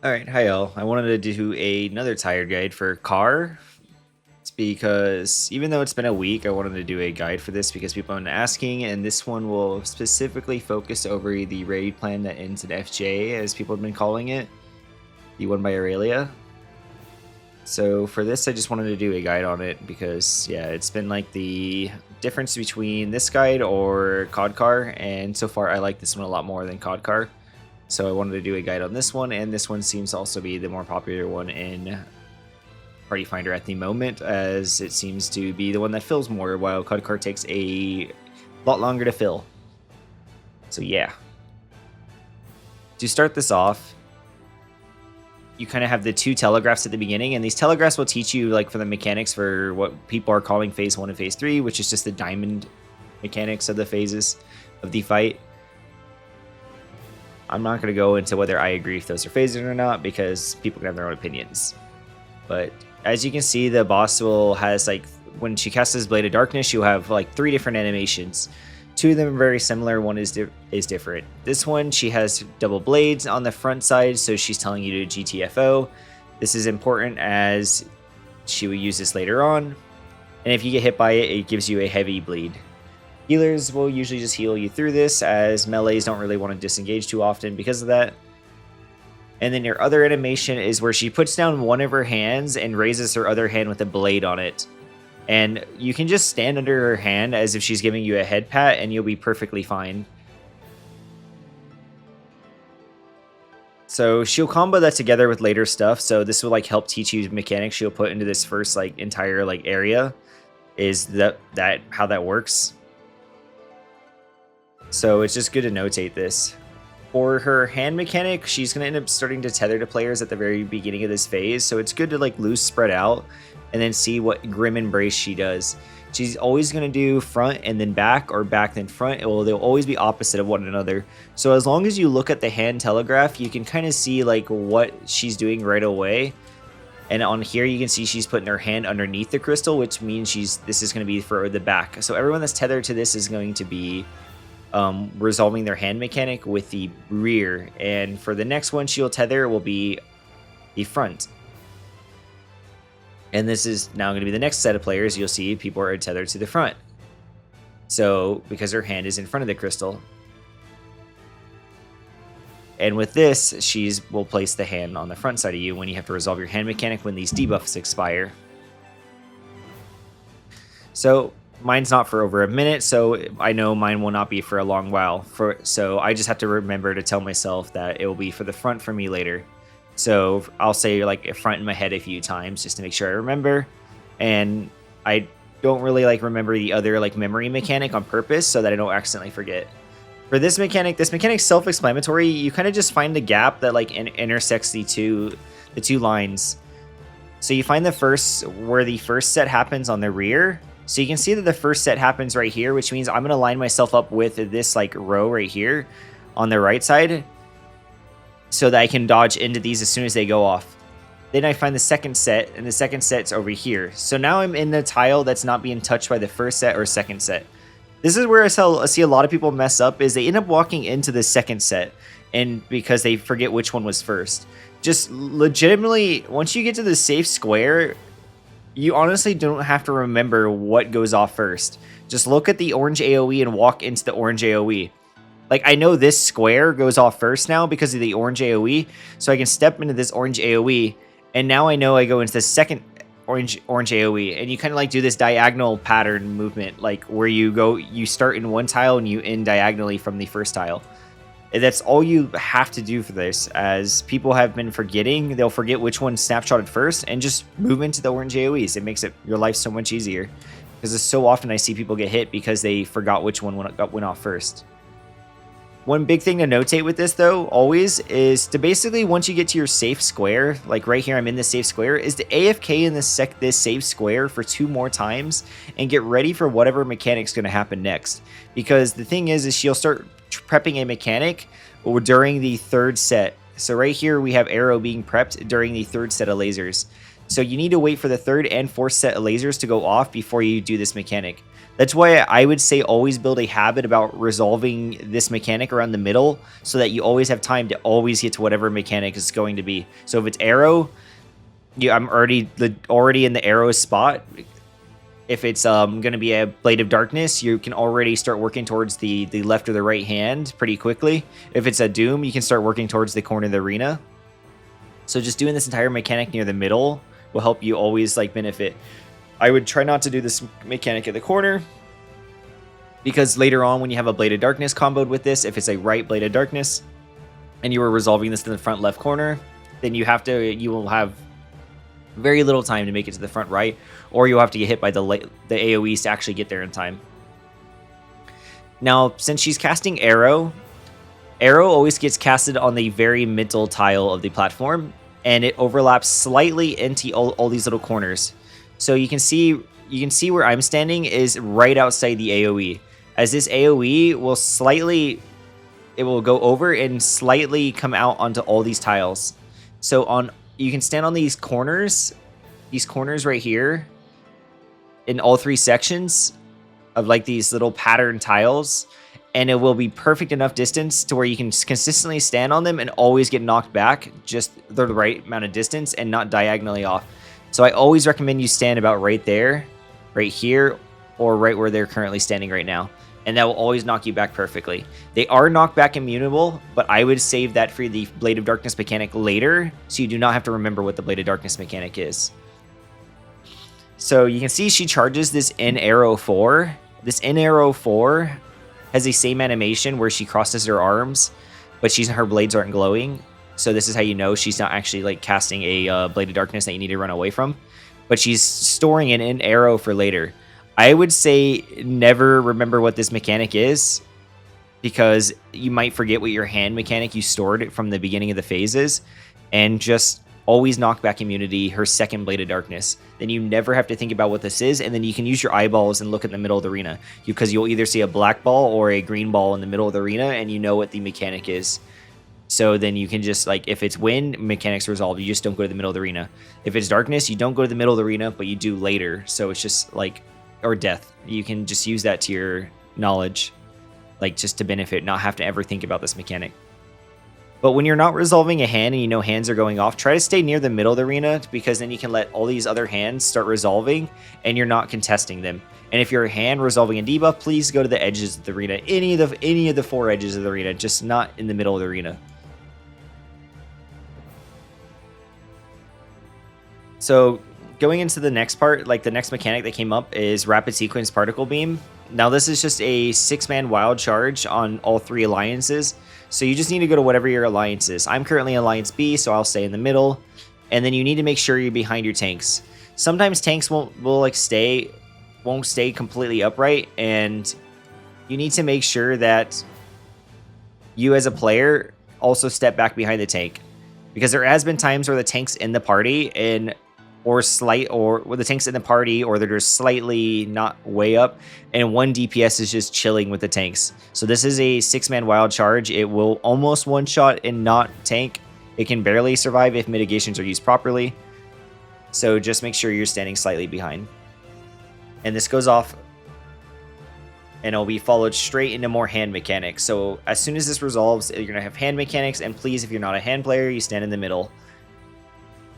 Alright, hi all. I wanted to do another tired guide for car. It's because even though it's been a week, I wanted to do a guide for this because people have been asking, and this one will specifically focus over the raid plan that ends in FJ, as people have been calling it, the one by Aurelia. So for this, I just wanted to do a guide on it because, yeah, it's been like the difference between this guide or COD Car, and so far I like this one a lot more than COD Car. So I wanted to do a guide on this one, and this one seems to also be the more popular one in Party Finder at the moment, as it seems to be the one that fills more, while COD Car takes a lot longer to fill. So yeah. To start this off, you kind of have the two telegraphs at the beginning, and these telegraphs will teach you, like, for the mechanics for what people are calling phase 1 and phase 3, which is just the diamond mechanics of the phases of the fight. I'm not going to go into whether I agree if those are phases or not, because people can have their own opinions. But as you can see, the boss has, like, when she casts his Blade of Darkness, she'll have like 3 different animations. 2 of them are very similar, one is different. This one, she has double blades on the front side, so she's telling you to GTFO. This is important as she will use this later on. And if you get hit by it, it gives you a heavy bleed. Healers will usually just heal you through this, as melees don't really want to disengage too often because of that. And then your other animation is where she puts down one of her hands and raises her other hand with a blade on it. And you can just stand under her hand as if she's giving you a head pat, and you'll be perfectly fine. So she'll combo that together with later stuff, so this will like help teach you mechanics she'll put into this first like entire like area, is that how that works. So it's just good to notate this. For her hand mechanic, she's going to end up starting to tether to players at the very beginning of this phase, so it's good to like loose spread out and then see what Grim Embrace she does. She's always going to do front and then back, or back then front. They'll always be opposite of one another. So as long as you look at the hand telegraph, you can kind of see like what she's doing right away. And on here, you can see she's putting her hand underneath the crystal, which means this is going to be for the back. So everyone that's tethered to this is going to be resolving their hand mechanic with the rear, and for the next one she'll tether will be the front. And this is now going to be the next set of players. You'll see people are tethered to the front, so because her hand is in front of the crystal. And with this, will place the hand on the front side of you when you have to resolve your hand mechanic when these debuffs expire. So mine's not for over a minute, so I know mine will not be for a long while. So I just have to remember to tell myself that it will be for the front for me later. So I'll say like front in my head a few times just to make sure I remember. And I don't really like remember the other like memory mechanic on purpose so that I don't accidentally forget. For this mechanic's self-explanatory. You kind of just find the gap that like intersects the two lines. So you find where the first set happens on the rear. So you can see that the first set happens right here, which means I'm going to line myself up with this like row right here on the right side so that I can dodge into these as soon as they go off. Then I find the second set, and the second set's over here. So now I'm in the tile that's not being touched by the first set or second set. This is where I see a lot of people mess up, is they end up walking into the second set, and because they forget which one was first. Just legitimately, once you get to the safe square, you honestly don't have to remember what goes off first. Just look at the orange AoE and walk into the orange AoE. Like, I know this square goes off first now because of the orange AoE, so I can step into this orange AoE, and now I know I go into the second orange AoE, and you kind of like do this diagonal pattern movement, like where you start in one tile and you end diagonally from the first tile. That's all you have to do for this, as people have been forgetting. They'll forget which one snapshotted first and just move into the orange AoEs. It makes your life so much easier, because it's so often I see people get hit because they forgot which one went off first. One big thing to notate with this, though, always, is to basically, once you get to your safe square, like right here, I'm in the safe square, is to AFK in this safe square for 2 more times and get ready for whatever mechanic's going to happen next. Because the thing is she'll start prepping a mechanic during the 3rd set. So right here, we have arrow being prepped during the 3rd set of lasers. So you need to wait for the 3rd and 4th set of lasers to go off before you do this mechanic. That's why I would say always build a habit about resolving this mechanic around the middle so that you always have time to always get to whatever mechanic is going to be. So if it's arrow, I'm already in the arrow spot. If it's going to be a Blade of Darkness, you can already start working towards the left or the right hand pretty quickly. If it's a Doom, you can start working towards the corner of the arena. So just doing this entire mechanic near the middle will help you always like benefit. I would try not to do this mechanic at the corner, because later on when you have a Blade of Darkness comboed with this, if it's a right Blade of Darkness and you were resolving this in the front left corner, then you will have very little time to make it to the front right, or you'll have to get hit by the AoEs to actually get there in time. Now, since she's casting Arrow always gets casted on the very middle tile of the platform, and it overlaps slightly into all these little corners. So you can see where I'm standing is right outside the AoE. As this AoE will go over and slightly come out onto all these tiles. So you can stand on these corners right here in all three sections of like these little pattern tiles, and it will be perfect enough distance to where you can consistently stand on them and always get knocked back just the right amount of distance and not diagonally off. So I always recommend you stand about right there, right here, or right where they're currently standing right now. And that will always knock you back perfectly. They are knockback immutable, but I would save that for the Blade of Darkness mechanic later, so you do not have to remember what the Blade of Darkness mechanic is. So you can see she charges this in arrow 4. This in arrow 4 has the same animation where she crosses her arms, but her blades aren't glowing. So this is how you know she's not actually like casting a Blade of Darkness that you need to run away from. But she's storing an in arrow for later. I would say never remember what this mechanic is, because you might forget what your hand mechanic you stored it from the beginning of the phases, and just always knockback immunity her second Blade of Darkness. Then you never have to think about what this is, and then you can use your eyeballs and look in the middle of the arena, because you'll either see a black ball or a green ball in the middle of the arena, and you know what the mechanic is. So then you can just, like, if it's wind, mechanics resolved. You just don't go to the middle of the arena. If it's darkness, you don't go to the middle of the arena, but you do later. So it's just like, or death. You can just use that to your knowledge, like just to benefit, not have to ever think about this mechanic. But when you're not resolving a hand and you know hands are going off, try to stay near the middle of the arena, because then you can let all these other hands start resolving and you're not contesting them. And if you're a hand resolving a debuff, please go to the edges of the arena, any of the 4 edges of the arena, just not in the middle of the arena. So going into the next part, like the next mechanic that came up is Rapid Sequence Particle Beam. Now this is just a 6-man wild charge on all 3 alliances. So you just need to go to whatever your alliance is. I'm currently in Alliance B, so I'll stay in the middle. And then you need to make sure you're behind your tanks. Sometimes tanks won't stay completely upright, and you need to make sure that you as a player also step back behind the tank. Because there has been times where the tank's in the party or the tank's in the party, or they're just slightly not way up, and one DPS is just chilling with the tanks. So this is a 6-man wild charge. It will almost one-shot and not tank. It can barely survive if mitigations are used properly. So just make sure you're standing slightly behind. And this goes off, and it'll be followed straight into more hand mechanics. So as soon as this resolves, you're going to have hand mechanics, and please, if you're not a hand player, you stand in the middle.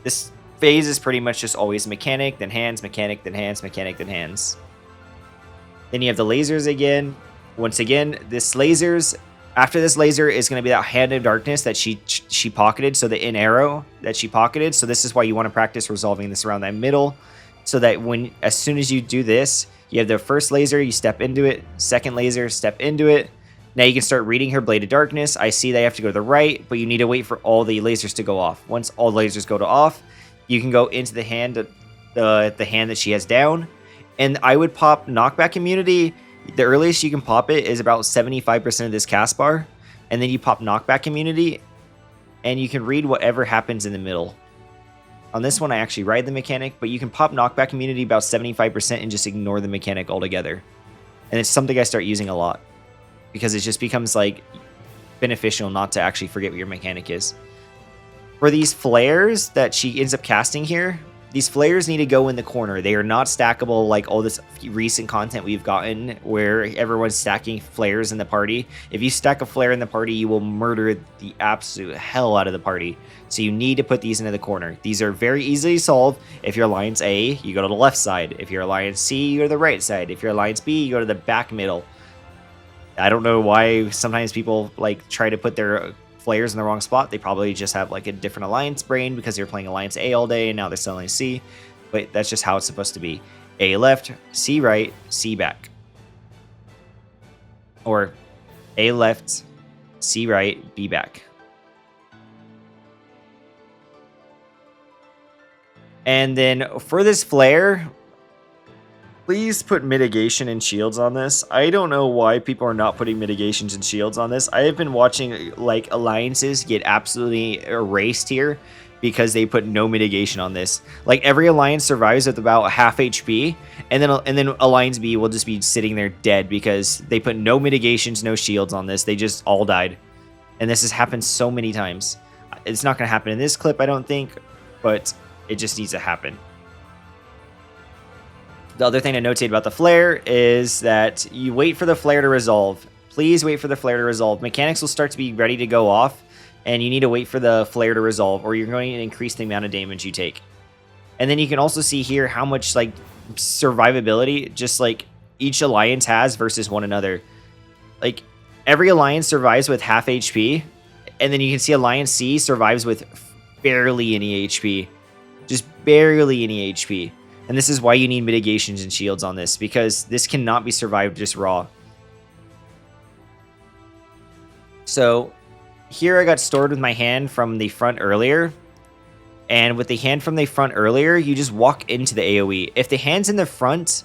This phase is pretty much just always mechanic, then hands, mechanic, then hands, mechanic, then hands. Then you have the lasers again. Once again, after this laser is going to be that hand of darkness that she pocketed, so the in arrow that she pocketed. So this is why you want to practice resolving this around that middle, so that as soon as you do this, you have the first laser, you step into it, second laser, step into it. Now you can start reading her Blade of Darkness. I see they have to go to the right, but you need to wait for all the lasers to go off. Once all the lasers go off, you can go into the hand that she has down, and I would pop knockback immunity. The earliest you can pop it is about 75% of this cast bar, and then you pop knockback immunity, and you can read whatever happens in the middle. On this one, I actually ride the mechanic, but you can pop knockback immunity about 75% and just ignore the mechanic altogether. And it's something I start using a lot, because it just becomes like beneficial not to actually forget what your mechanic is. For these flares that she ends up casting here, these flares need to go in the corner. They are not stackable like all this recent content we've gotten where everyone's stacking flares in the party. If you stack a flare in the party, you will murder the absolute hell out of the party. So you need to put these into the corner. These are very easily solved. If you're Alliance A, you go to the left side. If you're Alliance C, you go to the right side. If you're Alliance B, you go to the back middle. I don't know why sometimes people like try to put their flares in the wrong spot. They probably just have like a different Alliance brain because they're playing Alliance A all day and now they're selling C. But that's just how it's supposed to be. A left, C right, C back. Or A left, C right, B back. And then for this flare, please put mitigation and shields on this. I don't know why people are not putting mitigations and shields on this. I have been watching like alliances get absolutely erased here because they put no mitigation on this. Like every alliance survives with about half HP, and then Alliance B will just be sitting there dead because they put no mitigations, no shields on this. They just all died. And this has happened so many times. It's not going to happen in this clip, I don't think, but it just needs to happen. The other thing to notate about the flare is that you wait for the flare to resolve. Please wait for the flare to resolve. Mechanics will start to be ready to go off, and you need to wait for the flare to resolve, or you're going to increase the amount of damage you take. And then you can also see here how much like survivability just like each alliance has versus one another. Like every alliance survives with half HP, and then you can see Alliance C survives with barely any HP. Just barely any HP. And this is why you need mitigations and shields on this, because this cannot be survived just raw. So here I got stored with my hand from the front earlier. And with the hand from the front earlier, you just walk into the AoE. If the hand's in the front,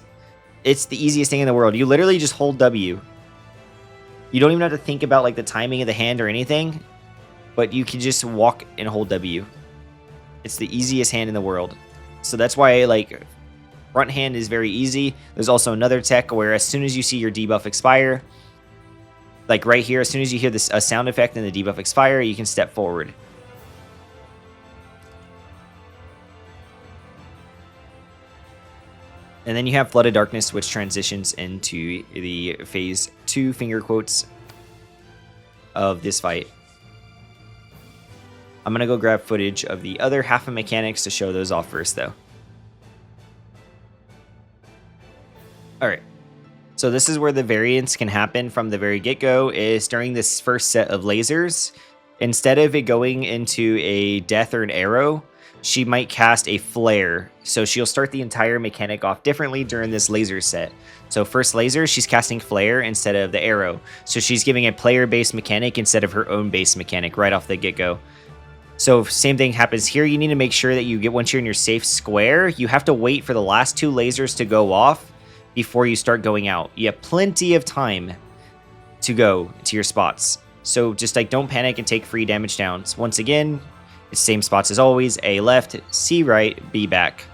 it's the easiest thing in the world. You literally just hold W. You don't even have to think about like the timing of the hand or anything, but you can just walk and hold W. It's the easiest hand in the world. So that's why like front hand is very easy. There's also another tech where as soon as you see your debuff expire, like right here, as soon as you hear this a sound effect and the debuff expire, you can step forward. And then you have Flooded Darkness, which transitions into the phase 2 finger quotes of this fight. I'm going to go grab footage of the other half of mechanics to show those off first, though. Alright, so this is where the variance can happen from the very get-go, is during this first set of lasers. Instead of it going into a death or an arrow, she might cast a flare. So she'll start the entire mechanic off differently during this laser set. So first laser, she's casting flare instead of the arrow. So she's giving a player-based mechanic instead of her own base mechanic right off the get-go. So same thing happens here. You need to make sure that you get, once you're in your safe square, you have to wait for the last 2 lasers to go off before you start going out. You have plenty of time to go to your spots. So just like don't panic and take free damage downs. Once again, it's same spots as always. A left, C right, B back.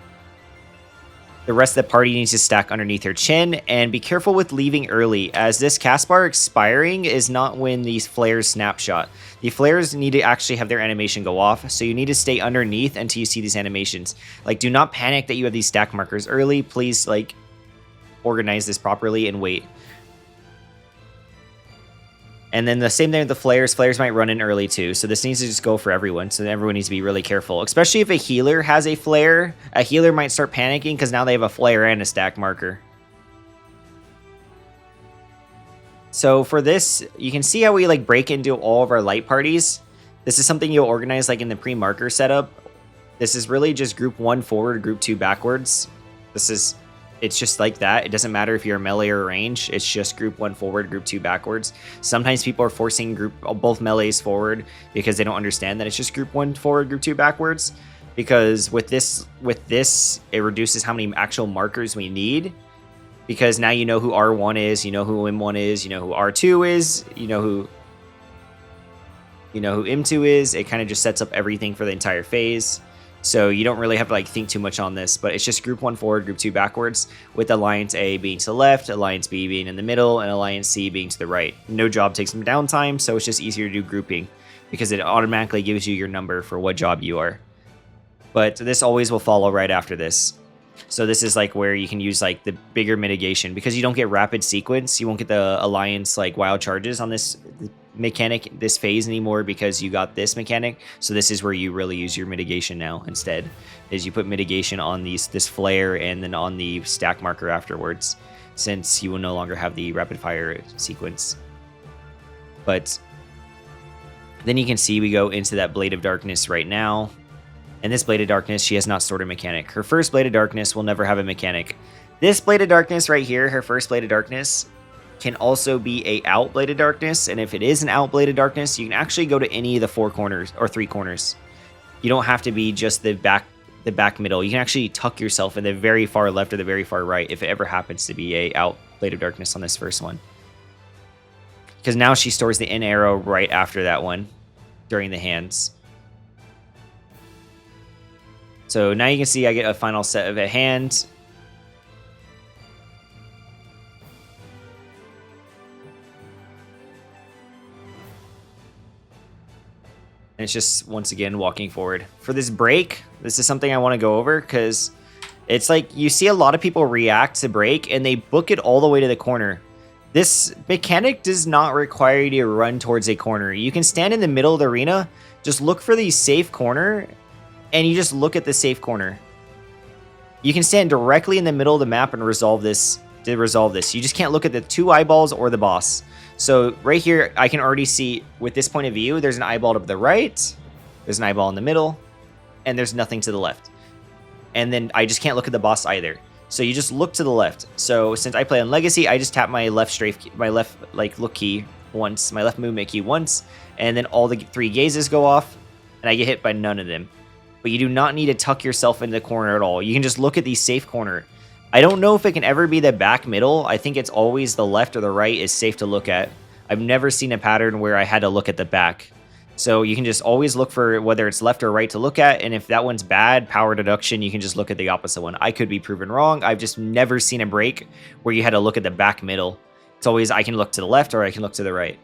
The rest of the party needs to stack underneath her chin, and be careful with leaving early, as this cast bar expiring is not when these flares snapshot. The flares need to actually have their animation go off, so you need to stay underneath until you see these animations. Like, do not panic that you have these stack markers early. Please, like, organize this properly and wait. And then the same thing with the flares. Flares might run in early too. So this needs to just go for everyone. So everyone needs to be really careful. Especially if a healer has a flare. A healer might start panicking because now they have a flare and a stack marker. So for this, you can see how we like break into all of our light parties. This is something you'll organize like in the pre-marker setup. This is really just group 1 forward, group 2 backwards. It's just like that. It doesn't matter if you're melee or range. It's just group 1 forward, group 2 backwards. Sometimes people are forcing both melees forward because they don't understand that it's just group 1 forward, group 2 backwards. Because with this, it reduces how many actual markers we need. Because now you know who R1 is, you know who M1 is, you know who R2 is, you know who M2 is. It kind of just sets up everything for the entire phase. So you don't really have to like think too much on this, but it's just group 1 forward, group 2 backwards, with Alliance A being to the left, Alliance B being in the middle, and Alliance C being to the right. No job takes some downtime, so it's just easier to do grouping because it automatically gives you your number for what job you are. But this always will follow right after this. So this is like where you can use like the bigger mitigation because you don't get rapid sequence. You won't get the alliance like wild charges on this mechanic, this phase anymore because you got this mechanic. So this is where you really use your mitigation now instead, is you put mitigation on this flare and then on the stack marker afterwards, since you will no longer have the rapid fire sequence. But then you can see we go into that Blade of Darkness right now. And this Blade of Darkness, she has not stored a mechanic. Her first Blade of Darkness will never have a mechanic. This Blade of Darkness right here, her first Blade of Darkness, can also be a out Blade of Darkness. And if it is an out Blade of Darkness, you can actually go to any of the 4 corners or 3 corners. You don't have to be just the back middle. You can actually tuck yourself in the very far left or the very far right if it ever happens to be a out Blade of Darkness on this first one. Because now she stores the in arrow right after that one during the hands. So now you can see I get a final set of a hand. And it's just, once again, walking forward. For this break, this is something I want to go over because it's like you see a lot of people react to break and they book it all the way to the corner. This mechanic does not require you to run towards a corner. You can stand in the middle of the arena, just look for the safe corner, and you just look at the safe corner. You can stand directly in the middle of the map and resolve this. You just can't look at the 2 eyeballs or the boss. So right here, I can already see with this point of view, there's an eyeball to the right, there's an eyeball in the middle, and there's nothing to the left. And then I just can't look at the boss either. So you just look to the left. So since I play on Legacy, I just tap my left strafe, my left like look key once, my left movement key once, and then all the 3 gazes go off, and I get hit by none of them. But you do not need to tuck yourself into the corner at all. You can just look at the safe corner. I don't know if it can ever be the back middle. I think it's always the left or the right is safe to look at. I've never seen a pattern where I had to look at the back. So you can just always look for whether it's left or right to look at. And if that one's bad, power deduction, you can just look at the opposite one. I could be proven wrong. I've just never seen a break where you had to look at the back middle. It's always I can look to the left or I can look to the right.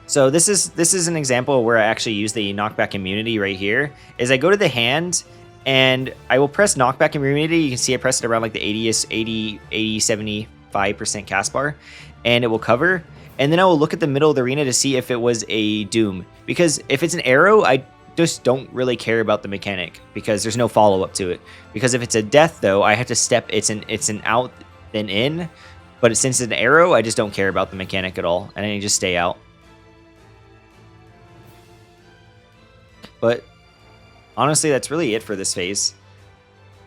So this is an example where I actually use the knockback immunity right here. Is I go to the hand and I will press knockback immunity. You can see I press it around like the 80, 75% cast bar, and it will cover. And then I will look at the middle of the arena to see if it was a doom. Because if it's an arrow, I just don't really care about the mechanic because there's no follow-up to it. Because if it's a death though, I have to step, it's an out then in. But since it's an arrow, I just don't care about the mechanic at all. And I just stay out. But honestly, that's really it for this phase.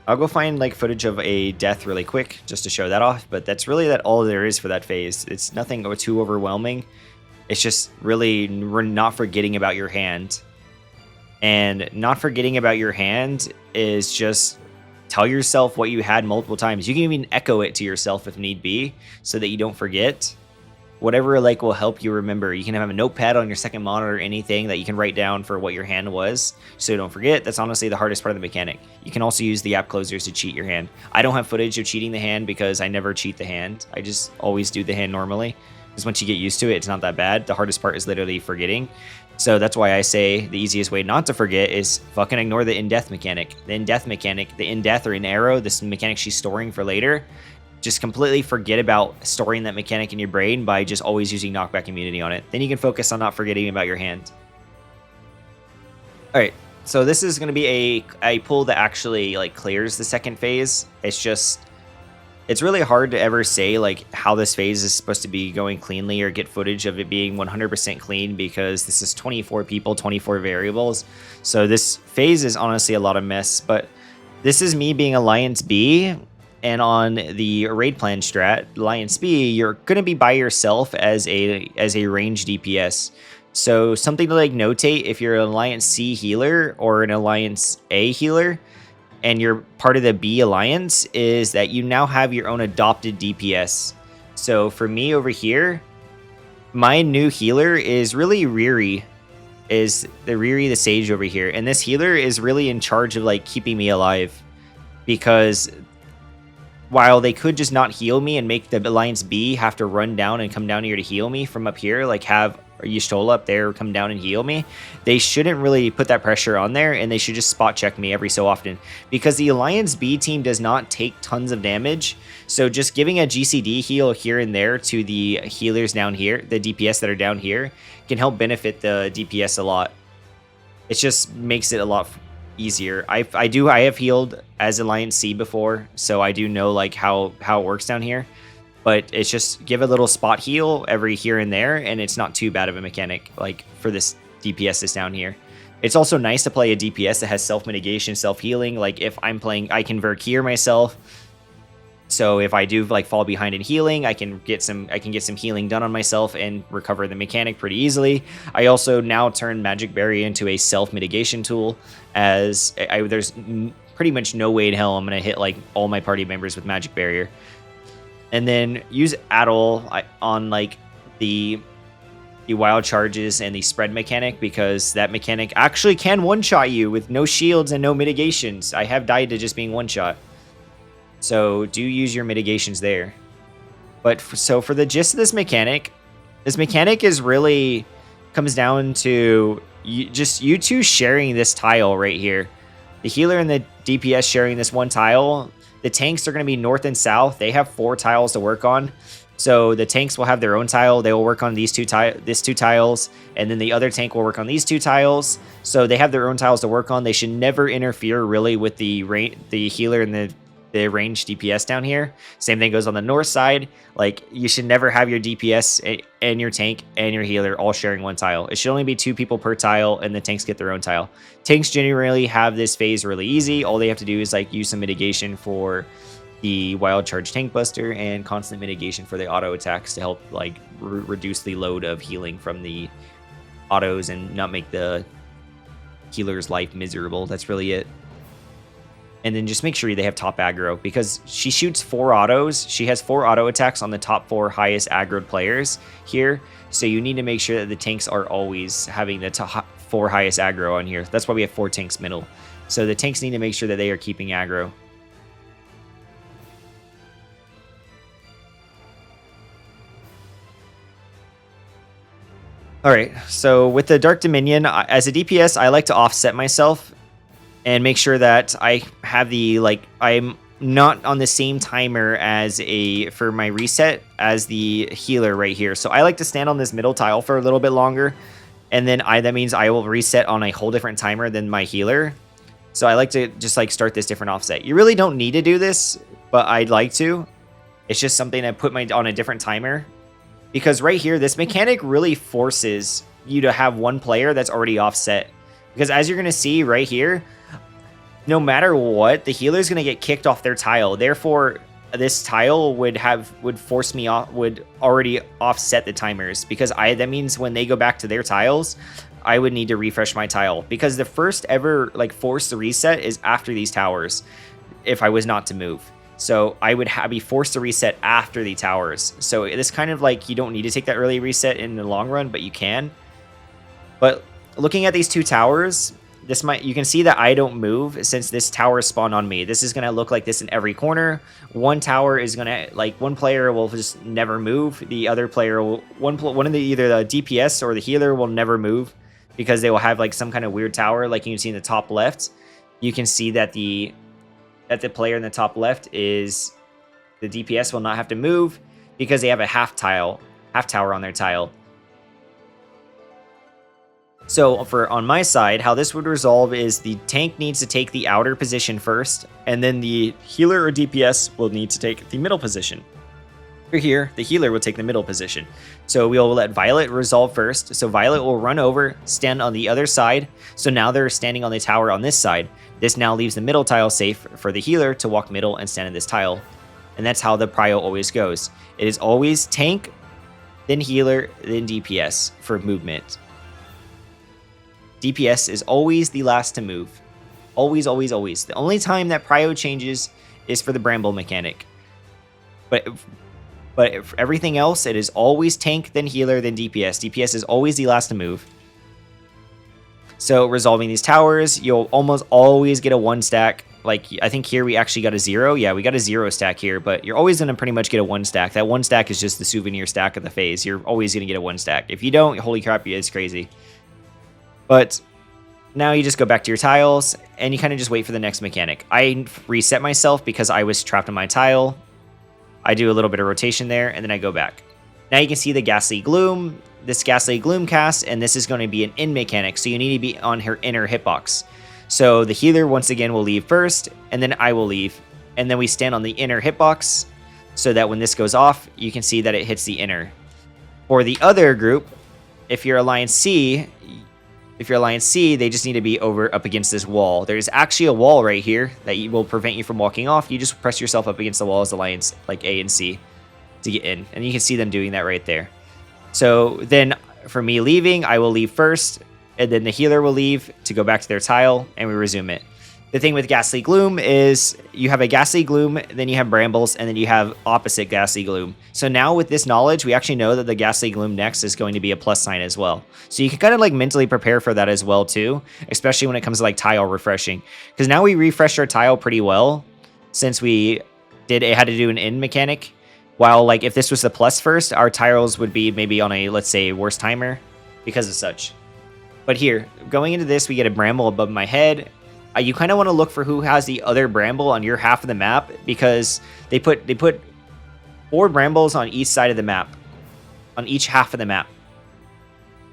I'll go find like footage of a death really quick just to show that off, but that's really all there is for that phase. It's nothing too overwhelming. It's just really not forgetting about your hand. And not forgetting about your hand is just tell yourself what you had multiple times. You can even echo it to yourself if need be so that you don't forget. Whatever like will help you remember. You can have a notepad on your second monitor or anything that you can write down for what your hand was so you don't forget. That's honestly the hardest part of the mechanic. You can also use the app closers to cheat your hand. I don't have footage of cheating the hand because I never cheat the hand. I just always do the hand normally because once you get used to it, it's not that bad. The hardest part is literally forgetting. So that's why I say the easiest way not to forget is fucking ignore the in-death mechanic. The in-death mechanic, the in-death or in-arrow, this mechanic she's storing for later. Just completely forget about storing that mechanic in your brain by just always using knockback immunity on it. Then you can focus on not forgetting about your hand. All right, so this is going to be a pull that actually like clears the second phase. It's really hard to ever say like how this phase is supposed to be going cleanly or get footage of it being 100% clean because this is 24 people, 24 variables. So this phase is honestly a lot of mess, but this is me being Alliance B. And on the Raidplan strat, Alliance B, you're going to be by yourself as a range DPS. So something to like notate if you're an Alliance C healer or an Alliance A healer and you're part of the B Alliance is that you now have your own adopted DPS. So for me over here, my new healer is really Riri. Is the Riri the Sage over here. And this healer is really in charge of like keeping me alive because while they could just not heal me and make the Alliance B have to run down and come down here to heal me from up here, like have or Y'shtola up there come down and heal me, they shouldn't really put that pressure on there, and they should just spot check me every so often. Because the Alliance B team does not take tons of damage, so just giving a GCD heal here and there to the healers down here, the DPS that are down here, can help benefit the DPS a lot. It just makes it a lot easier. I have healed as Alliance C before, so I do know like how it works down here. But it's just give a little spot heal every here and there, and it's not too bad of a mechanic like for this DPS that's down here. It's also nice to play a DPS that has self-mitigation, self-healing. Like if I'm playing, I can Verkeer myself. So if I do like fall behind in healing, I can get some healing done on myself and recover the mechanic pretty easily. I also now turn Magic Barrier into a self-mitigation tool, as there's pretty much no way in hell I'm gonna hit like all my party members with Magic Barrier. And then use Addle on like the wild charges and the spread mechanic, because that mechanic actually can one-shot you with no shields and no mitigations. I have died to just being one-shot. So do use your mitigations there. But so for the gist of this mechanic is really comes down to you two sharing this tile right here. The healer and the DPS sharing this one tile. The tanks are going to be north and south. They have 4 tiles to work on. So the tanks will have their own tile. They will work on these two tiles, and then the other tank will work on these 2 tiles. So they have their own tiles to work on. They should never interfere really with the healer and the ranged DPS down here. Same thing goes on the north side. Like you should never have your DPS and your tank and your healer all sharing one tile. It should only be 2 people per tile, and the tanks get their own tile. Tanks generally have this phase really easy. All they have to do is like use some mitigation for the wild charge tank buster and constant mitigation for the auto attacks to help like reduce the load of healing from the autos and not make the healer's life miserable. That's really it. And then just make sure they have top aggro, because she shoots 4 autos. She has 4 auto attacks on the top 4 highest aggroed players here. So you need to make sure that the tanks are always having the top 4 highest aggro on here. That's why we have 4 tanks middle. So the tanks need to make sure that they are keeping aggro. Alright, so with the Dark Dominion, as a DPS, I like to offset myself and make sure that I have the, like, I'm not on the same timer as for my reset as the healer right here. So I like to stand on this middle tile for a little bit longer, and then that means I will reset on a whole different timer than my healer. So I like to just like start this different offset. You really don't need to do this, but I'd like to. It's just something I put on a different timer. Because right here, this mechanic really forces you to have one player that's already offset. Because as you're going to see right here, no matter what, the healer is going to get kicked off their tile. Therefore, this tile would force me off, would already offset the timers. Because that means when they go back to their tiles, I would need to refresh my tile. Because the first ever like forced reset is after these towers, if I was not to move. So I would be forced to reset after the towers. So this kind of like, you don't need to take that early reset in the long run, but you can. But looking at these 2 towers, you can see that I don't move since this tower spawned on me. This is going to look like this in every corner. One tower is going to, like, one player will just never move. The other player will, either the DPS or the healer will never move, because they will have like some kind of weird tower. Like you can see in the top left, you can see that the player in the top left is the DPS will not have to move because they have a half tower on their tile. So on my side, how this would resolve is the tank needs to take the outer position first, and then the healer or DPS will need to take the middle position. Here, the healer will take the middle position. So we'll let Violet resolve first. So Violet will run over, stand on the other side. So now they're standing on the tower on this side. This now leaves the middle tile safe for the healer to walk middle and stand in this tile. And that's how the prio always goes. It is always tank, then healer, then DPS for movement. DPS is always the last to move. Always, always, always. The only time that prio changes is for the Bramble mechanic. But for everything else, it is always tank, then healer, then DPS. DPS is always the last to move. So resolving these towers, you'll almost always get a 1 stack. like, I think here we actually got a 0. Yeah, we got a 0 stack here, but you're always going to pretty much get a 1 stack. That 1 stack is just the souvenir stack of the phase. You're always going to get a 1 stack. If you don't, holy crap, it's crazy. But now you just go back to your tiles, and you kind of just wait for the next mechanic. I reset myself because I was trapped on my tile. I do a little bit of rotation there, and then I go back. Now you can see the Ghastly Gloom, this Ghastly Gloom cast, and this is going to be an in mechanic, so you need to be on her inner hitbox. So the healer, once again, will leave first, and then I will leave. And then we stand on the inner hitbox, so that when this goes off, you can see that it hits the inner. For the other group, if you're Alliance C, they just need to be up against this wall. There's actually a wall right here that will prevent you from walking off. You just press yourself up against the wall as Alliance, like A and C, to get in. And you can see them doing that right there. So then for me leaving, I will leave first, and then the healer will leave to go back to their tile, and we resume it. The thing with Ghastly Gloom is you have a Ghastly Gloom, then you have Brambles, and then you have opposite Ghastly Gloom. So now with this knowledge, we actually know that the Ghastly Gloom next is going to be a plus sign as well. So you can kind of like mentally prepare for that as well too, especially when it comes to like tile refreshing. Because now we refreshed our tile pretty well since we had to do an in mechanic. While like if this was the plus first, our tiles would be maybe on a, let's say, worse timer because of such. But here, going into this, we get a Bramble above my head. You kind of want to look for who has the other Bramble on your half of the map, because they put 4 Brambles on each side of the map, on each half of the map.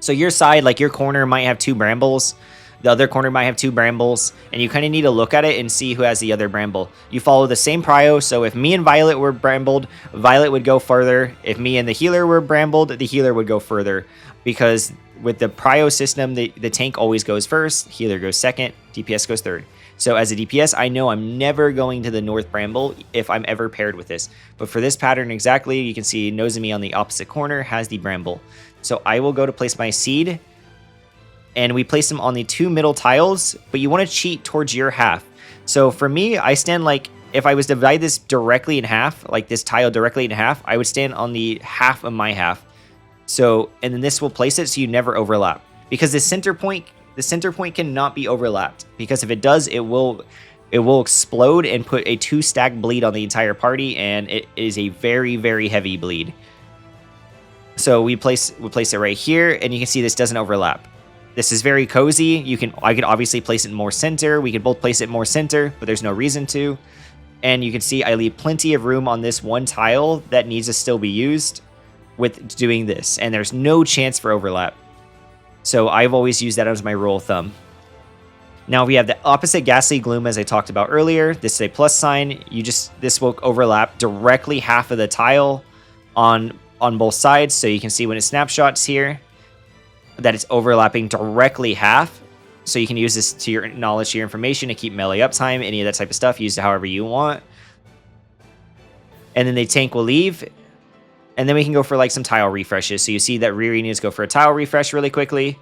So your side, like your corner, might have 2 Brambles. The other corner might have 2 Brambles, and you kind of need to look at it and see who has the other Bramble. You follow the same prio, so if me and Violet were Brambled, Violet would go further. If me and the healer were Brambled, the healer would go further, because with the prio system, the tank always goes first, healer goes second, DPS goes third. So as a DPS, I know I'm never going to the North Bramble if I'm ever paired with this. But for this pattern exactly, you can see Nozomi on the opposite corner has the Bramble. So I will go to place my seed, and we place them on the 2 middle tiles, but you want to cheat towards your half. So for me, I stand like, if I was to divide this directly in half, like this tile directly in half, I would stand on the half of my half. So, and then this will place it so you never overlap, because the center point cannot be overlapped, because if it does, it will explode and put a 2-stack bleed on the entire party, and it is a very, very heavy bleed. So we place it right here, and you can see this doesn't overlap. This is very cozy. I could obviously place it more center. We could both place it more center, but there's no reason to. And you can see I leave plenty of room on this one tile that needs to still be used with doing this, and there's no chance for overlap. So I've always used that as my rule of thumb. Now we have the opposite Ghastly Gloom, as I talked about earlier. This is a plus sign. This will overlap directly half of the tile on both sides. So you can see when it snapshots here that it's overlapping directly half. So you can use this to your knowledge, to your information, to keep melee uptime, any of that type of stuff. Use it however you want. And then the tank will leave. And then we can go for like some tile refreshes. So you see that Riri needs to go for a tile refresh really quickly.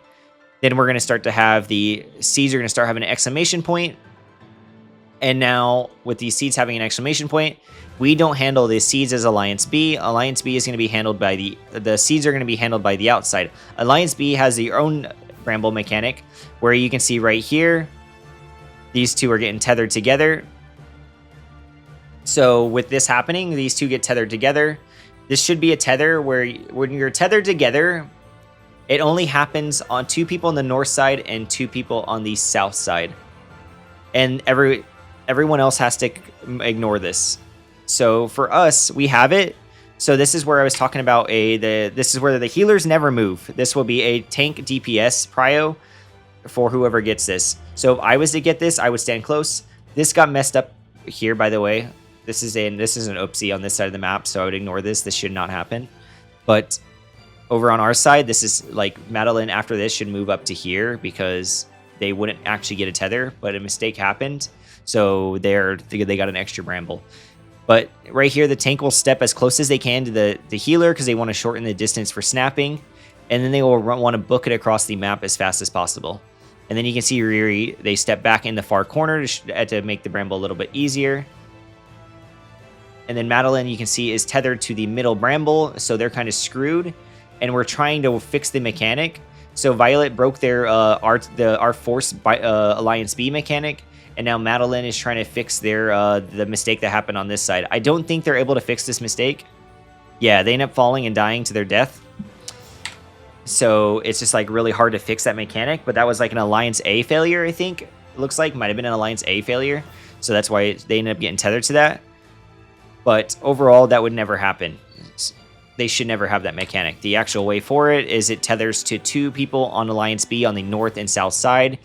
Then we're going to start to have the seeds are going to start having an exclamation point. And now with these seeds having an exclamation point, we don't handle the seeds as Alliance B. Alliance B is going to be handled by the seeds are going to be handled by the outside. Alliance B has their own Bramble mechanic, where you can see right here, these two are getting tethered together. So with this happening, these two get tethered together. This should be a tether where when you're tethered together, it only happens on 2 people on the north side and 2 people on the south side. And everyone else has to ignore this. So for us, we have it. So this is where I was talking about this is where the healers never move. This will be a tank DPS prio for whoever gets this. So if I was to get this, I would stand close. This got messed up here, by the way. This is an oopsie on this side of the map, so I would ignore this. This should not happen. But over on our side, this is like Madeline after this should move up to here, because they wouldn't actually get a tether, but a mistake happened. So they got an extra Bramble. But right here, the tank will step as close as they can to the healer, because they want to shorten the distance for snapping. And then they will want to book it across the map as fast as possible. And then you can see Riri, they step back in the far corner to make the Bramble a little bit easier. And then Madeline, you can see, is tethered to the middle Bramble, so they're kind of screwed. And we're trying to fix the mechanic. So Violet broke their our Force Alliance B mechanic, and now Madeline is trying to fix their the mistake that happened on this side. I don't think they're able to fix this mistake. Yeah, they end up falling and dying to their death. So it's just like really hard to fix that mechanic, but that was like an Alliance A failure, I think. It looks like might have been an Alliance A failure. So that's why they ended up getting tethered to that. But overall, that would never happen. They should never have that mechanic. The actual way for it is it tethers to 2 people on Alliance B on the north and south side,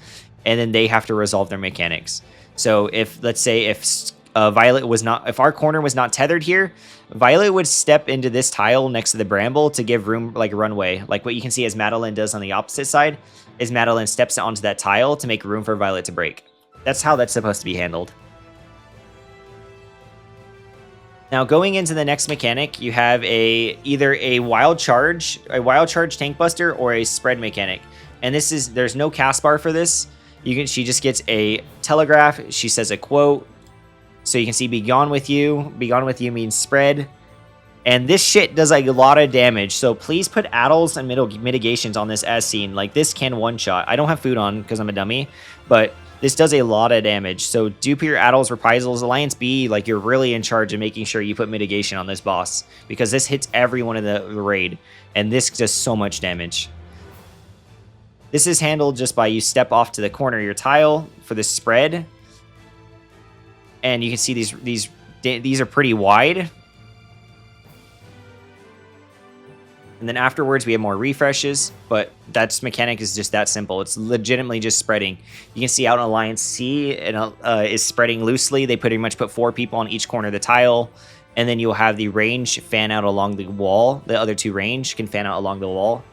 and then they have to resolve their mechanics. So if, let's say, if Violet was not, if our corner was not tethered here, Violet would step into this tile next to the bramble to give room, like runway. Like what you can see as Madeline does on the opposite side, is Madeline steps onto that tile to make room for Violet to break. That's how that's supposed to be handled. Now going into the next mechanic, you have either a wild charge tank buster, or a spread mechanic. And this is, there's no cast bar for this. She just gets a telegraph. She says a quote. So you can see, be gone with you. Be gone with you means spread. And this shit does like a lot of damage. So please put addles and mitigations on this as seen. Like this can one shot. I don't have food on because I'm a dummy, but this does a lot of damage. So do put your addles, reprisals, Alliance B, like you're really in charge of making sure you put mitigation on this boss, because this hits everyone in the raid, and this does so much damage. This is handled just by you step off to the corner of your tile for the spread. And you can see these are pretty wide. And then afterwards, we have more refreshes, but that mechanic is just that simple. It's legitimately just spreading. You can see out in Alliance C, it is spreading loosely. They pretty much put 4 people on each corner of the tile, and then you'll have the range fan out along the wall. The other 2 range can fan out along the wall.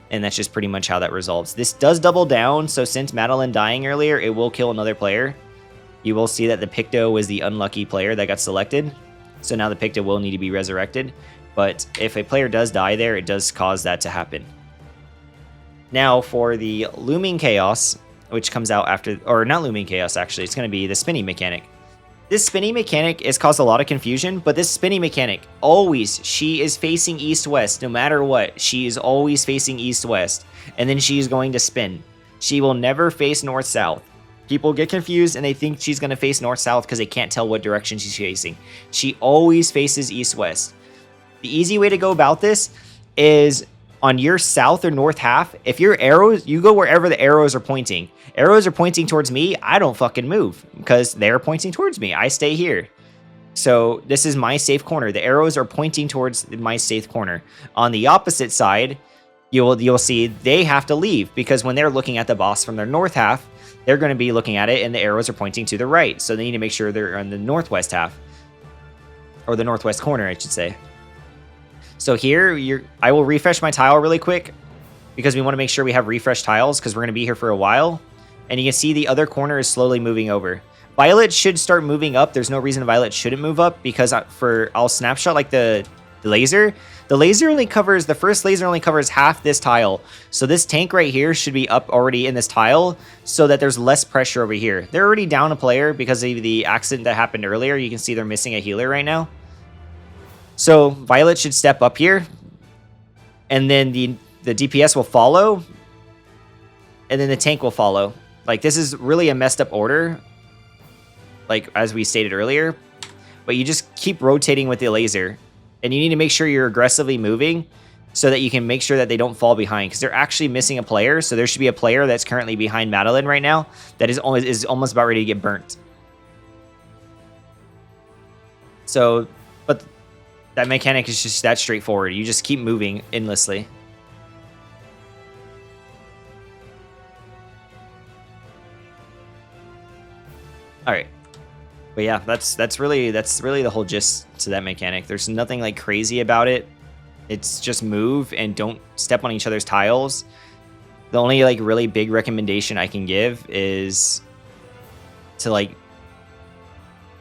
And that's just pretty much how that resolves. This does double down, so since Madeline dying earlier, it will kill another player. You will see that the Picto was the unlucky player that got selected. So now the Picto will need to be resurrected. But if a player does die there, it does cause that to happen. Now for the Looming Chaos, which comes out after, or not Looming Chaos actually, it's going to be the spinning mechanic. This spinning mechanic has caused a lot of confusion, but this spinning mechanic, always, she is facing east-west, no matter what. She is always facing east-west, and then she is going to spin. She will never face north-south. People get confused and they think she's going to face north-south because they can't tell what direction she's facing. She always faces east-west. The easy way to go about this is on your south or north half, if your arrows, you go wherever the arrows are pointing. Arrows are pointing towards me, I don't fucking move because they're pointing towards me. I stay here. So this is my safe corner. The arrows are pointing towards my safe corner. On the opposite side, you'll see they have to leave because when they're looking at the boss from their north half, they're going to be looking at it and the arrows are pointing to the right. So they need to make sure they're on the northwest half, or the northwest corner, I should say. So here, I will refresh my tile really quick because we want to make sure we have refreshed tiles because we're going to be here for a while. And you can see the other corner is slowly moving over. Violet should start moving up. There's no reason Violet shouldn't move up because I'll snapshot like the laser. The laser only covers, the first laser only covers half this tile. So this tank right here should be up already in this tile so that there's less pressure over here. They're already down a player because of the accident that happened earlier. You can see they're missing a healer right now. So Violet should step up here, and then the DPS will follow, and then the tank will follow. Like, this is really a messed up order, like as we stated earlier, but you just keep rotating with the laser, and you need to make sure you're aggressively moving so that you can make sure that they don't fall behind, because they're actually missing a player. So there should be a player that's currently behind Madeline right now that is almost about ready to get burnt. So, but that mechanic is just that straightforward. You just keep moving endlessly. All right. But yeah, that's really the whole gist to that mechanic. There's nothing like crazy about it. It's just move and don't step on each other's tiles. The only like really big recommendation I can give is to like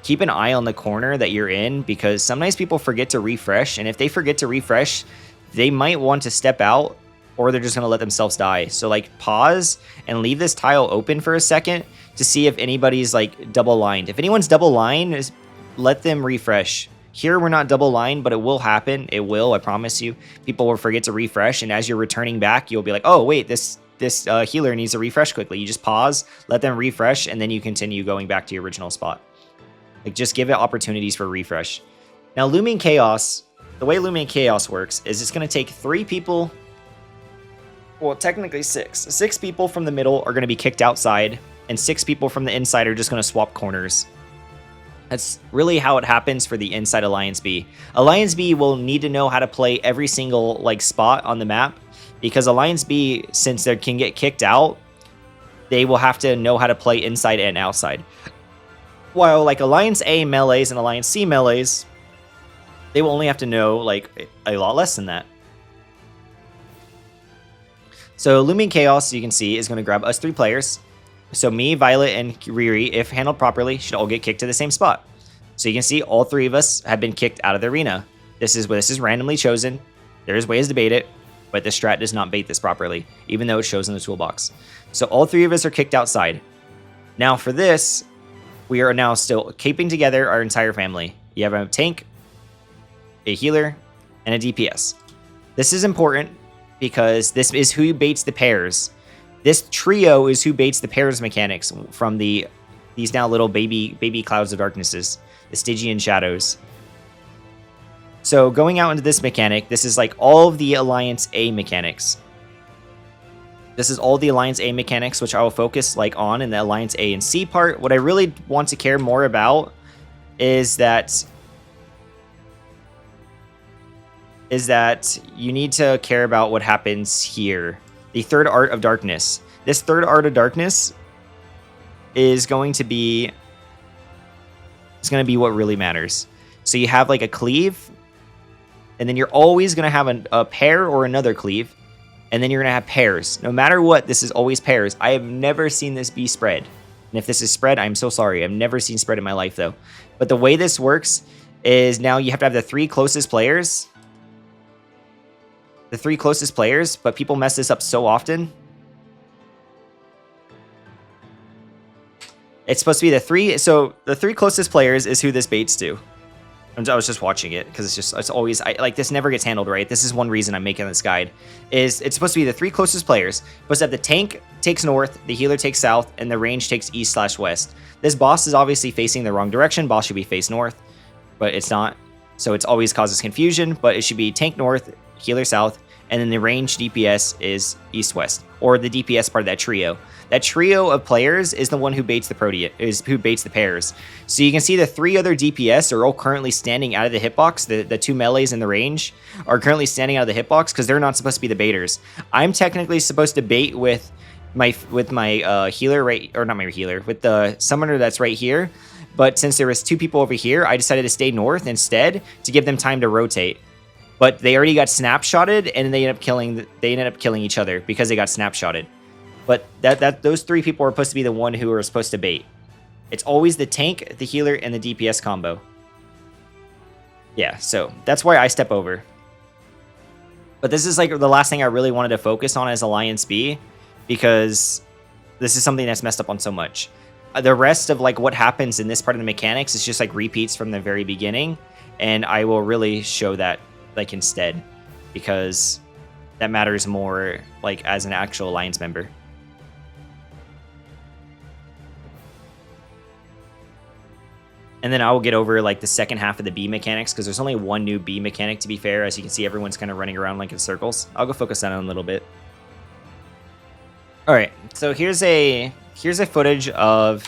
keep an eye on the corner that you're in, because sometimes people forget to refresh, and if they forget to refresh, they might want to step out, or they're just going to let themselves die. So like pause and leave this tile open for a second to see if anybody's like double lined. If anyone's double lined, let them refresh. Here we're not double lined, but it will happen. It will, I promise you. People will forget to refresh, and as you're returning back, you'll be like, oh wait, this this healer needs to refresh quickly. You just pause, let them refresh, and then you continue going back to your original spot. Like, just give it opportunities for refresh. Now, Looming Chaos, the way Looming Chaos works is it's going to take 3 people, well, technically 6. 6 people from the middle are going to be kicked outside, and 6 people from the inside are just going to swap corners. That's really how it happens for the inside Alliance B. Alliance B will need to know how to play every single like spot on the map, because Alliance B, since they can get kicked out, they will have to know how to play inside and outside. While like Alliance A melees and Alliance C melees, they will only have to know like a lot less than that. So Looming Chaos, you can see, is going to grab us 3 players. So me, Violet, and Riri, if handled properly, should all get kicked to the same spot. So you can see all 3 of us have been kicked out of the arena. This is randomly chosen. There's ways to bait it, but the strat does not bait this properly, even though it shows in the toolbox. So all 3 of us are kicked outside. Now for this, we are now still keeping together our entire family. You have a tank, a healer, and a DPS. This is important because this is who baits the pairs. This trio is who baits the pairs mechanics from these now little baby clouds of darknesses, the Stygian shadows. So going out into this mechanic, this is like all of the Alliance A mechanics. This is all the Alliance A mechanics, which I will focus like on in the Alliance A and C part. What I really want to care more about is that you need to care about what happens here. The third art of darkness. This third art of darkness is going to be what really matters. So you have like a cleave, and then you're always going to have a pair or another cleave, and then you're going to have pairs. No matter what, this is always pairs. I have never seen this be spread. And if this is spread, I'm so sorry. I've never seen spread in my life though. But the way this works is now you have to have the 3 closest players. The 3 closest players, but people mess this up so often. It's supposed to be the 3, so the 3 closest players is who this baits to. I was just watching it because it's always, like this never gets handled right. This is one reason I'm making this guide. Is it's supposed to be the 3 closest players. Supposed to have the tank takes north, the healer takes south, and the range takes east/west. This boss is obviously facing the wrong direction. Boss should be face north, but it's not. So it's always causes confusion, but it should be tank north, healer south, and then the range DPS is east-west, or the DPS part of that trio. That trio of players is the one who baits who baits the pairs. So you can see the 3 other DPS are all currently standing out of the hitbox. The 2 melees in the range are currently standing out of the hitbox because they're not supposed to be the baiters. I'm technically supposed to bait with my healer, right, or not my healer, with the summoner that's right here. But since there was 2 people over here, I decided to stay north instead to give them time to rotate. But they already got snapshotted, and they ended up killing each other because they got snapshotted. But those 3 people are supposed to be the one who are supposed to bait. It's always the tank, the healer, and the DPS combo. Yeah, so that's why I step over. But this is like the last thing I really wanted to focus on as Alliance B, because this is something that's messed up on so much. The rest of like what happens in this part of the mechanics is just like repeats from the very beginning, and I will really show that like instead, because that matters more like as an actual Alliance member. And then I will get over like the second half of the B mechanics, because there's only one new B mechanic, to be fair. As you can see, everyone's kind of running around like in circles. I'll go focus on it a little bit. All right, so here's a footage of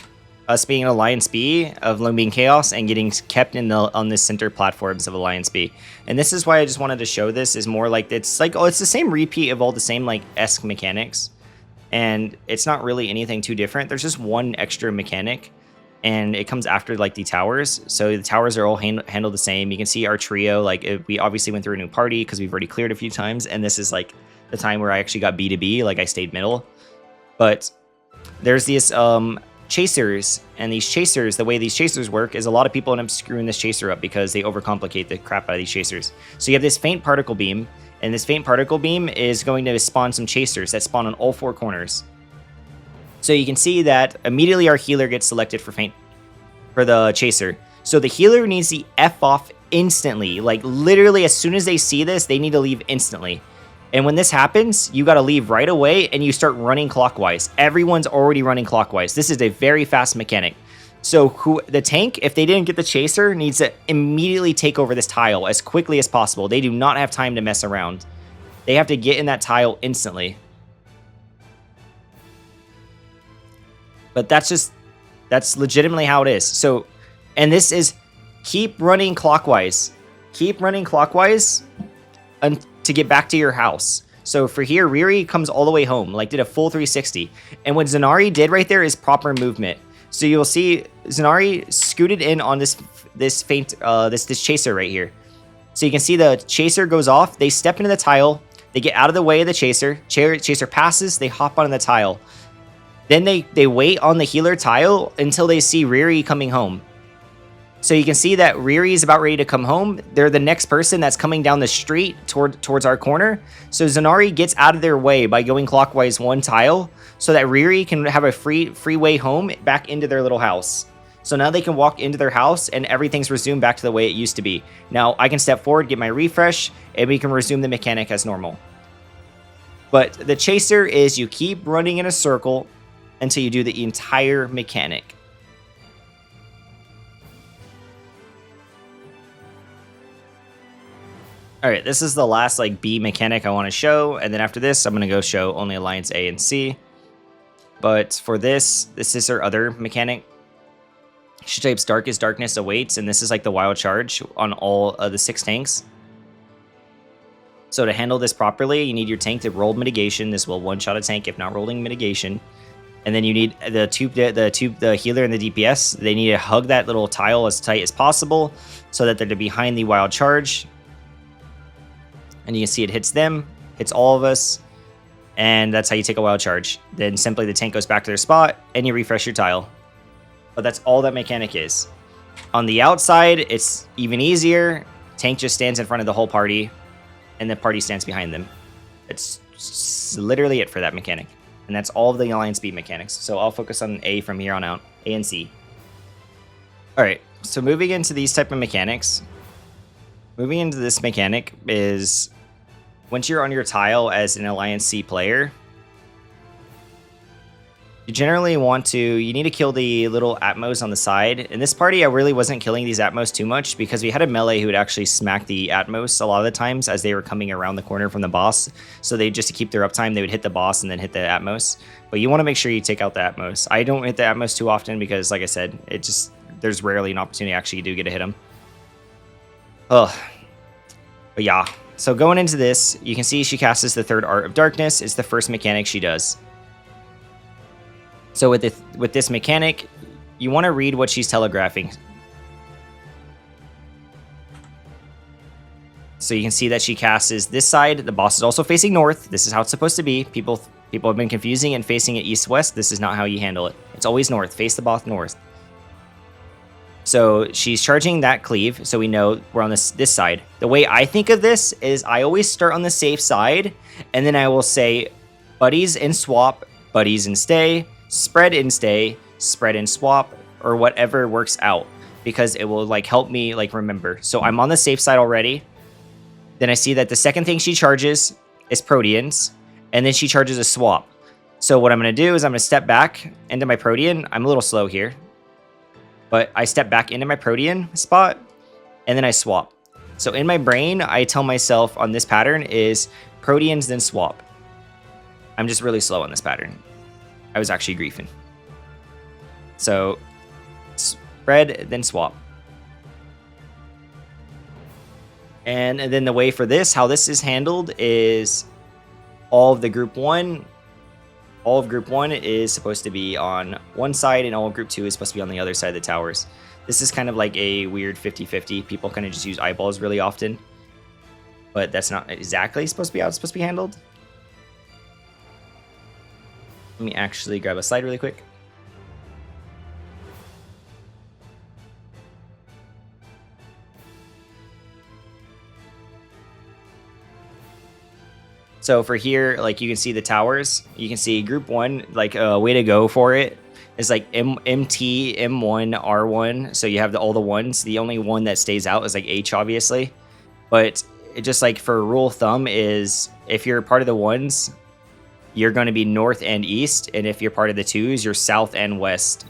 us being in Alliance B of Looming Chaos and getting kept on the center platforms of Alliance B. And this is why I just wanted to show this, is more like it's the same repeat of all the same like esque mechanics, and it's not really anything too different. There's just one extra mechanic, and it comes after like the towers. So the towers are all handled the same. You can see our trio, like we obviously went through a new party because we've already cleared a few times, and this is like the time where I actually got B to B, like I stayed middle. But there's these chasers, and these chasers, the way these chasers work is a lot of people end up screwing this chaser up because they overcomplicate the crap out of these chasers. So you have this faint particle beam, and this faint particle beam is going to spawn some chasers that spawn on all 4 corners. So you can see that immediately our healer gets selected for the chaser. So the healer needs to F off instantly. Like literally as soon as they see this, they need to leave instantly. And when this happens, you got to leave right away and you start running clockwise. Everyone's already running clockwise. This is a very fast mechanic. So the tank, if they didn't get the chaser, needs to immediately take over this tile as quickly as possible. They do not have time to mess around. They have to get in that tile instantly. But that's legitimately how it is. So, and this is keep running clockwise. Keep running clockwise to get back to your house. So for here, Riri comes all the way home, like did a full 360. And what Zanari did right there is proper movement. So you'll see Zanari scooted in on this chaser right here. So you can see the chaser goes off. They step into the tile. They get out of the way of the chaser. Chaser passes. They hop on the tile. Then they wait on the healer tile until they see Riri coming home. So you can see that Riri is about ready to come home. They're the next person that's coming down the street towards our corner. So Zanari gets out of their way by going clockwise one tile so that Riri can have a free way home back into their little house. So now they can walk into their house and everything's resumed back to the way it used to be. Now I can step forward, get my refresh, and we can resume the mechanic as normal. But the chaser is you keep running in a circle until you do the entire mechanic. All right, this is the last like B mechanic I want to show, and then after this, I'm going to go show only Alliance A and C. But for this is our other mechanic. She types Darkest Darkness awaits, and this is like the wild charge on all of the 6 tanks. So to handle this properly, you need your tank to roll mitigation. This will one-shot a tank if not rolling mitigation. And then you need the healer and the DPS. They need to hug that little tile as tight as possible so that they're behind the wild charge. And you can see it hits them, hits all of us, and that's how you take a wild charge. Then simply the tank goes back to their spot, and you refresh your tile. But that's all that mechanic is. On the outside, it's even easier. Tank just stands in front of the whole party, and the party stands behind them. It's literally it for that mechanic. And that's all of the Alliance B mechanics. So I'll focus on A from here on out, A and C. Alright, so moving into these type of mechanics. Moving into this mechanic is once you're on your tile as an Alliance C player, you generally you need to kill the little Atmos on the side. In this party, I really wasn't killing these Atmos too much because we had a melee who would actually smack the Atmos a lot of the times as they were coming around the corner from the boss. So just to keep their uptime, they would hit the boss and then hit the Atmos. But you want to make sure you take out the Atmos. I don't hit the Atmos too often because, like I said, there's rarely an opportunity actually you do get to hit them. Ugh. But yeah. So going into this, you can see she casts the third Art of Darkness. It's the first mechanic she does. So with this mechanic, you want to read what she's telegraphing. So you can see that she casts this side. The boss is also facing north. This is how it's supposed to be. People have been confusing and facing it east-west. This is not how you handle it. It's always north. Face the boss north. So she's charging that cleave, so we know we're on this side. The way I think of this is I always start on the safe side, and then I will say buddies and swap, buddies and stay, spread and stay, spread and swap, or whatever works out, because it will like help me like remember. So I'm on the safe side already. Then I see that the second thing she charges is Proteans, and then she charges a swap. So what I'm going to do is I'm going to step back into my Protean. I'm a little slow here. But I step back into my Protean spot, and then I swap. So in my brain, I tell myself on this pattern is Proteans, then swap. I'm just really slow on this pattern. I was actually griefing. So spread, then swap. And then the way for this, how this is handled is all of the group 1. All of group 1 is supposed to be on one side, and all of group 2 is supposed to be on the other side of the towers. This is kind of like a weird 50-50. People kind of just use eyeballs really often. But that's not exactly supposed to be how it's supposed to be handled. Let me actually grab a slide really quick. So for here, like you can see the towers. You can see group 1, like a way to go for it is like MT, M1, R1. So you have all the ones. The only one that stays out is like H, obviously. But it just like for rule of thumb is if you're part of the ones, you're going to be north and east, and if you're part of the twos, you're south and west.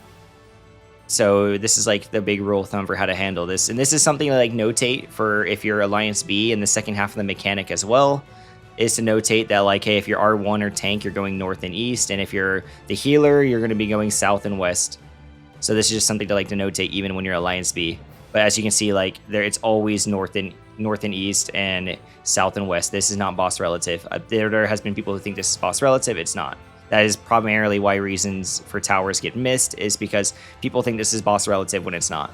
So this is like the big rule of thumb for how to handle this. And this is something to like notate for if you're Alliance B in the second half of the mechanic as well, is to notate that like, hey, if you're R1 or tank, you're going north and east. And if you're the healer, you're going to be going south and west. So this is just something to like to notate even when you're Alliance B. But as you can see, like there, it's always north and east and south and west. This is not boss relative. There has been people who think this is boss relative. It's not. That is primarily why reasons for towers get missed, is because people think this is boss relative when it's not.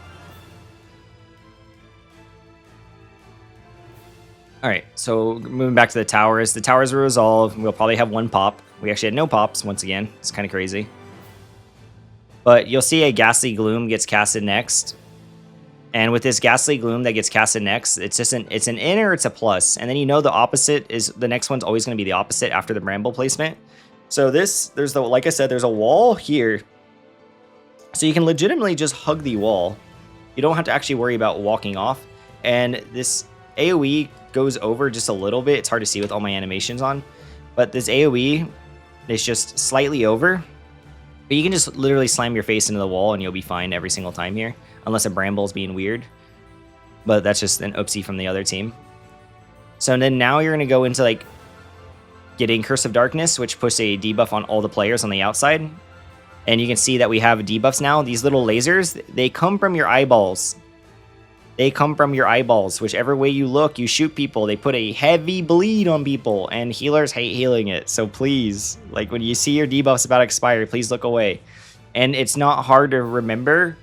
All right, so moving back to the towers. The towers were resolved. We'll probably have one pop. We actually had no pops once again. It's kind of crazy. But you'll see a Ghastly Gloom gets casted next. And with this Ghastly Gloom that gets casted next, it's just it's an in or it's a plus. And then you know the opposite is, the next one's always going to be the opposite after the Bramble placement. So like I said, there's a wall here. So you can legitimately just hug the wall. You don't have to actually worry about walking off. And this AoE goes over just a little bit. It's hard to see with all my animations on. But this AoE is just slightly over. But you can just literally slam your face into the wall and you'll be fine every single time here. Unless a Bramble's being weird. But that's just an oopsie from the other team. So then now you're going to go into like getting Curse of Darkness, which puts a debuff on all the players on the outside. And you can see that we have debuffs now. These little lasers, they come from your eyeballs. They come from your eyeballs. Whichever way you look, you shoot people. They put a heavy bleed on people, and healers hate healing it. So please, like when you see your debuffs about to expire, please look away. And it's not hard to remember,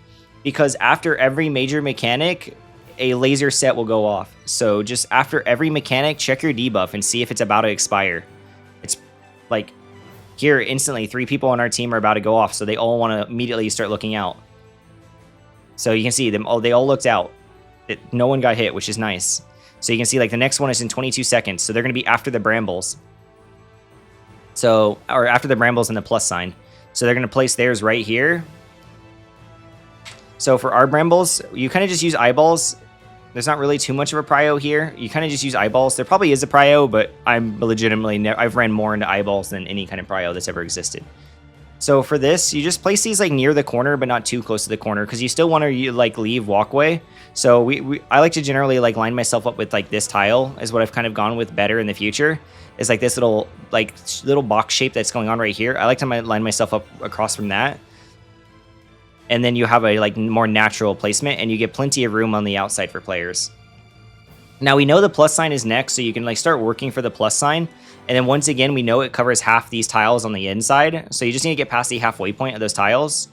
because after every major mechanic, a laser set will go off. So just after every mechanic, check your debuff and see if it's about to expire. It's like here instantly 3 people on our team are about to go off, so they all want to immediately start looking out. So you can see them all, they all looked out. No one got hit, which is nice. So you can see like the next one is in 22 seconds, so they're going to be after the Brambles. So, or after the Brambles and the plus sign. So they're going to place theirs right here. So for our Brambles, you kind of just use eyeballs. There's not really too much of a prio here. You kind of just use eyeballs. There probably is a prio, but I'm legitimately, I've ran more into eyeballs than any kind of prio that's ever existed. So for this, you just place these like near the corner, but not too close to the corner, because you still want to like leave walkway. So I like to generally like line myself up with like this tile is what I've kind of gone with better in the future. Is like this little box shape that's going on right here. I like to line myself up across from that. And then you have a like more natural placement, and you get plenty of room on the outside for players. Now we know the plus sign is next, so you can like start working for the plus sign. And then once again, we know it covers half these tiles on the inside. So you just need to get past the halfway point of those tiles.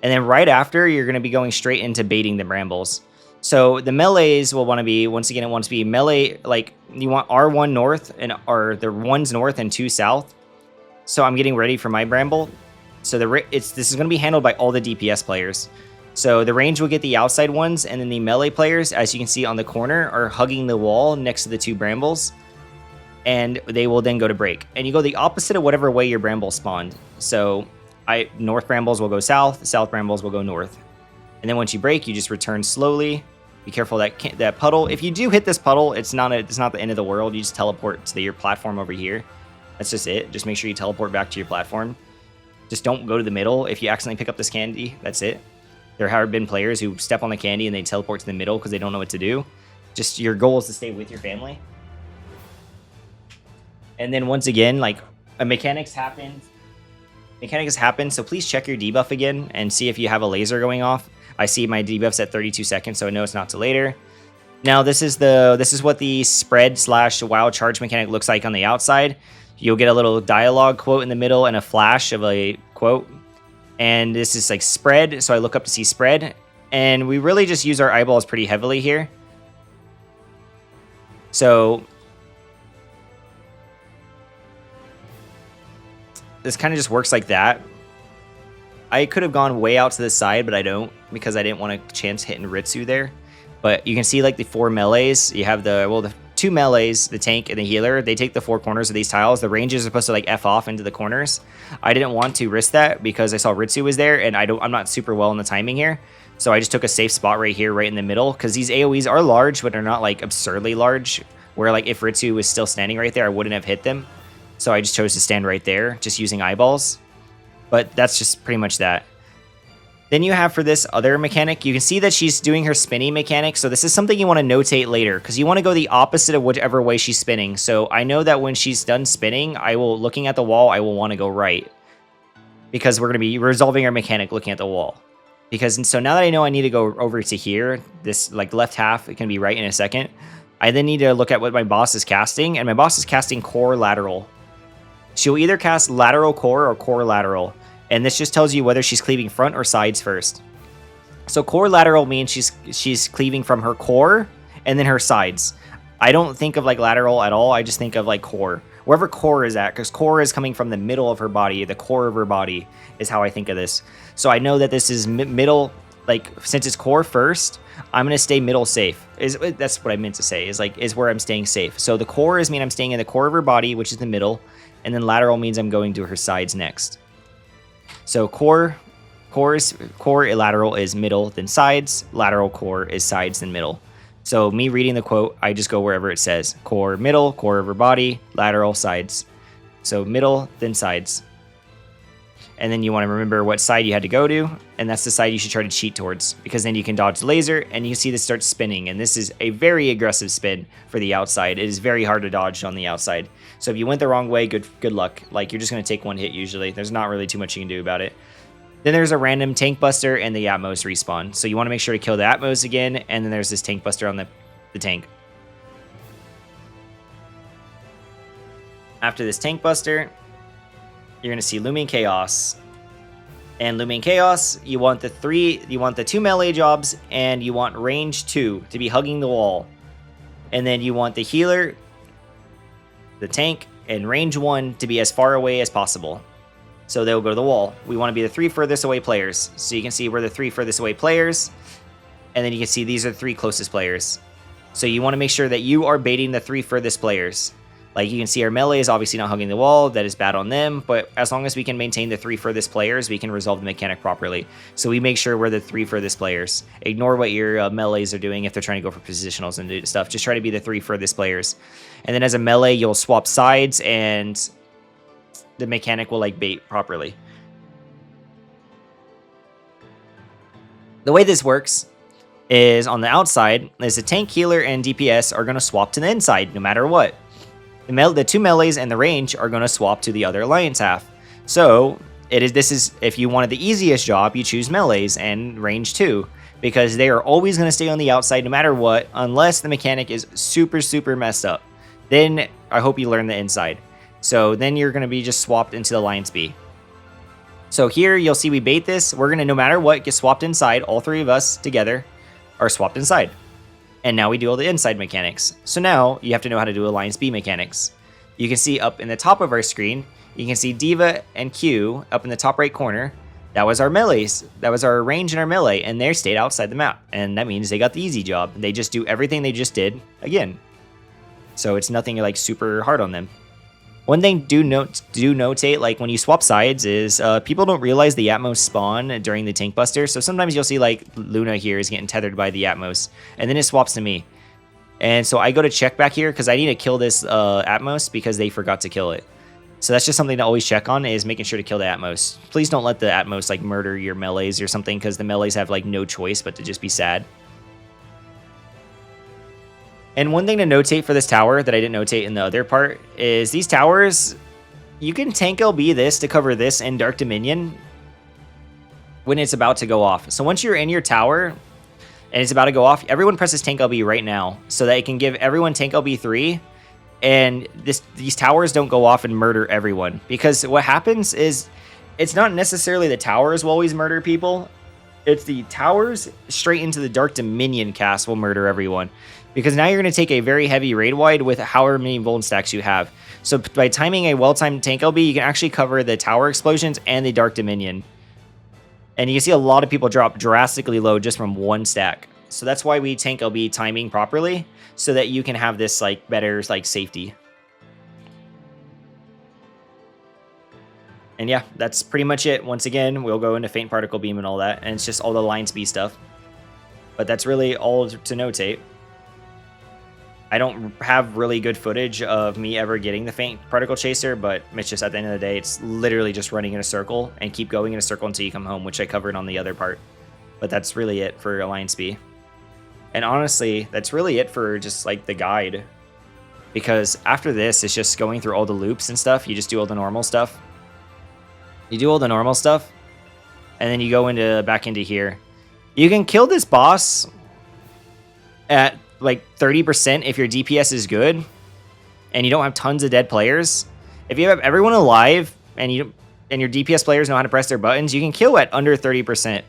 And then right after, you're going to be going straight into baiting the Brambles. So the melees will want to be, once again, it wants to be melee, like you want R1 north, or the 1's north and 2 south. So I'm getting ready for my Bramble. So this is going to be handled by all the DPS players. So the range will get the outside ones, and then the melee players, as you can see on the corner, are hugging the wall next to the 2 Brambles. And they will then go to break. And you go the opposite of whatever way your Bramble spawned. So north Brambles will go south, south Brambles will go north. And then once you break, you just return slowly. Be careful that puddle. If you do hit this puddle, it's not the end of the world. You just teleport to your platform over here. That's just it. Just make sure you teleport back to your platform. Just don't go to the middle. If you accidentally pick up this candy, that's it. There have been players who step on the candy and they teleport to the middle because they don't know what to do. Just your goal is to stay with your family. And then once again, like a mechanics happen, so please check your debuff again and see if you have a laser going off. I see my debuff's at 32 seconds, so I know it's not till later. Now this is what the spread / wild charge mechanic looks like on the outside. You'll get a little dialogue quote in the middle and a flash of a quote. And this is like spread, so I look up to see spread. And we really just use our eyeballs pretty heavily here. So this kind of just works like that. I could have gone way out to the side, but I don't, because I didn't want a chance hitting Ritsu there. But you can see like the 4 melees. You have the 2 melees, the tank and the healer. They take the 4 corners of these tiles. The ranges are supposed to like F off into the corners. I didn't want to risk that because I saw Ritsu was there, and I'm not super well in the timing here. So I just took a safe spot right here, right in the middle, because these AoEs are large, but they're not like absurdly large. where like if Ritsu was still standing right there, I wouldn't have hit them. So I just chose to stand right there, just using eyeballs. But that's just pretty much that. Then you have for this other mechanic, you can see that she's doing her spinning mechanic. So this is something you want to notate later because you want to go the opposite of whichever way she's spinning. So I know that when she's done spinning, looking at the wall, I will want to go right because we're going to be resolving our mechanic looking at the wall. So now that I know I need to go over to here, this like left half, it can be right in a second. I then need to look at what my boss is casting, and my boss is casting core lateral. She'll either cast lateral core or core lateral. And this just tells you whether she's cleaving front or sides first. So core lateral means she's cleaving from her core and then her sides. I don't think of like lateral at all. I just think of like core. Wherever core is at, because core is coming from the middle of her body. The core of her body is how I think of this. So I know that this is middle, like since it's core first, I'm going to stay middle safe. That's what I meant to say, is where I'm staying safe. So the core I'm staying in the core of her body, which is the middle. And then lateral means I'm going to her sides next. So core lateral is middle, then sides. Lateral core is sides, then middle. So me reading the quote, I just go wherever it says. Core middle, core of her body, lateral sides. So middle, then sides. And then you want to remember what side you had to go to, and that's the side you should try to cheat towards, because then you can dodge the laser, and you see this start spinning, and this is a very aggressive spin for the outside. It is very hard to dodge on the outside. So if you went the wrong way, good luck. Like, you're just going to take one hit usually. There's not really too much you can do about it. Then there's a random tank buster and the Atmos respawn. So you want to make sure to kill the Atmos again, and then there's this tank buster on the tank. After this tank buster, you're going to see Looming Chaos. And Looming Chaos, you want the 2 melee jobs, and you want range 2 to be hugging the wall. And then you want the healer, the tank, and range 1 to be as far away as possible. So they'll go to the wall. We want to be the 3 furthest away players. So you can see we're the 3 furthest away players. And then you can see these are the 3 closest players. So you want to make sure that you are baiting the 3 furthest players. Like you can see our melee is obviously not hugging the wall. That is bad on them. But as long as we can maintain the 3 furthest players, we can resolve the mechanic properly. So we make sure we're the 3 furthest players. Ignore what your melees are doing if they're trying to go for positionals and do stuff. Just try to be the 3 furthest players. And then as a melee, you'll swap sides and the mechanic will like bait properly. The way this works is on the outside is the tank, healer, and DPS are going to swap to the inside no matter what. The 2 melees and the range are going to swap to the other alliance half. So this is if you wanted the easiest job, you choose melees and range 2, because they are always going to stay on the outside no matter what, unless the mechanic is super messed up. Then I hope you learn the inside. So then you're going to be just swapped into the Alliance B. So here you'll see we bait this. We're going to, no matter what, get swapped inside. All 3 of us together are swapped inside. And now we do all the inside mechanics. So now you have to know how to do Alliance B mechanics. You can see up in the top of our screen, you can see Diva and Q up in the top right corner. That was our melees. That was our range and our melee, and they stayed outside the map. And that means they got the easy job. They just do everything they just did again. So it's nothing like super hard on them. One thing do notate, like when you swap sides, is people don't realize the Atmos spawn during the tank buster. So sometimes you'll see like Luna here is getting tethered by the Atmos, and then it swaps to me. And so I go to check back here because I need to kill this Atmos because they forgot to kill it. So that's just something to always check on, is making sure to kill the Atmos. Please don't let the Atmos like murder your melees or something, because the melees have like no choice but to just be sad. And one thing to notate for this tower that I didn't notate in the other part is these towers, you can tank LB this to cover this in Dark Dominion when it's about to go off. So once you're in your tower and it's about to go off, everyone presses tank LB right now so that it can give everyone tank LB 3, and these towers don't go off and murder everyone. Because what happens is it's not necessarily the towers will always murder people. It's the towers straight into the Dark Dominion cast will murder everyone. Because now you're going to take a very heavy raid wide with however many Vuln stacks you have. So by timing a well-timed tank LB, you can actually cover the tower explosions and the Dark Dominion. And you can see a lot of people drop drastically low just from 1 stack. So that's why we tank LB timing properly, so that you can have this like better like safety. And yeah, that's pretty much it. Once again, we'll go into Faint Particle Beam and all that, and it's just all the Alliance B stuff. But that's really all to notate. I don't have really good footage of me ever getting the faint particle chaser, but it's just at the end of the day, it's literally just running in a circle and keep going in a circle until you come home, which I covered on the other part. But that's really it for Alliance B. And honestly, that's really it for just like the guide. Because after this, it's just going through all the loops and stuff. You just do all the normal stuff. You do all the normal stuff, and then you go back into here. You can kill this boss at like 30% if your DPS is good, and you don't have tons of dead players. If you have everyone alive and your DPS players know how to press their buttons, you can kill at under 30%.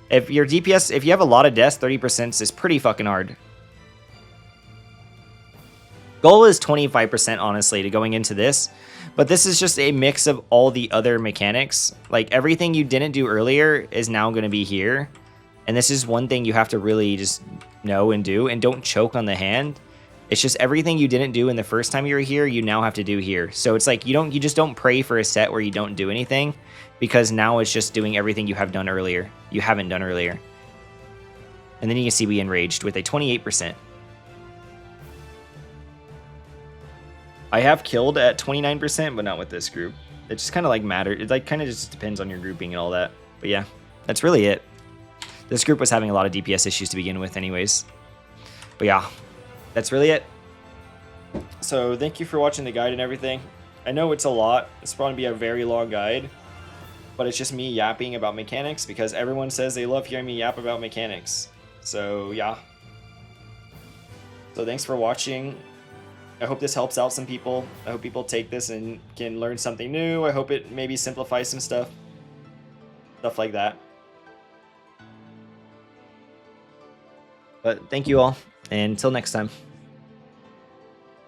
If your DPS, if you have a lot of deaths, 30% is pretty fucking hard. Goal is 25%, honestly, to going into this. But this is just a mix of all the other mechanics. Like, everything you didn't do earlier is now going to be here. And this is one thing you have to really just know and do. And don't choke on the hand. It's just everything you didn't do in the first time you were here, you now have to do here. So it's like you just don't pray for a set where you don't do anything. Because now it's just doing everything you have done earlier. You haven't done earlier. And then you can see we enraged with a 28%. I have killed at 29%, but not with this group. It just kind of like matters. It like kind of just depends on your grouping and all that. But yeah, that's really it. This group was having a lot of DPS issues to begin with anyways. But yeah, that's really it. So thank you for watching the guide and everything. I know it's a lot. It's probably be a very long guide. But it's just me yapping about mechanics because everyone says they love hearing me yap about mechanics. So yeah. So thanks for watching. I hope this helps out some people. I hope people take this and can learn something new. I hope it maybe simplifies some stuff. Stuff like that. But thank you all, and until next time.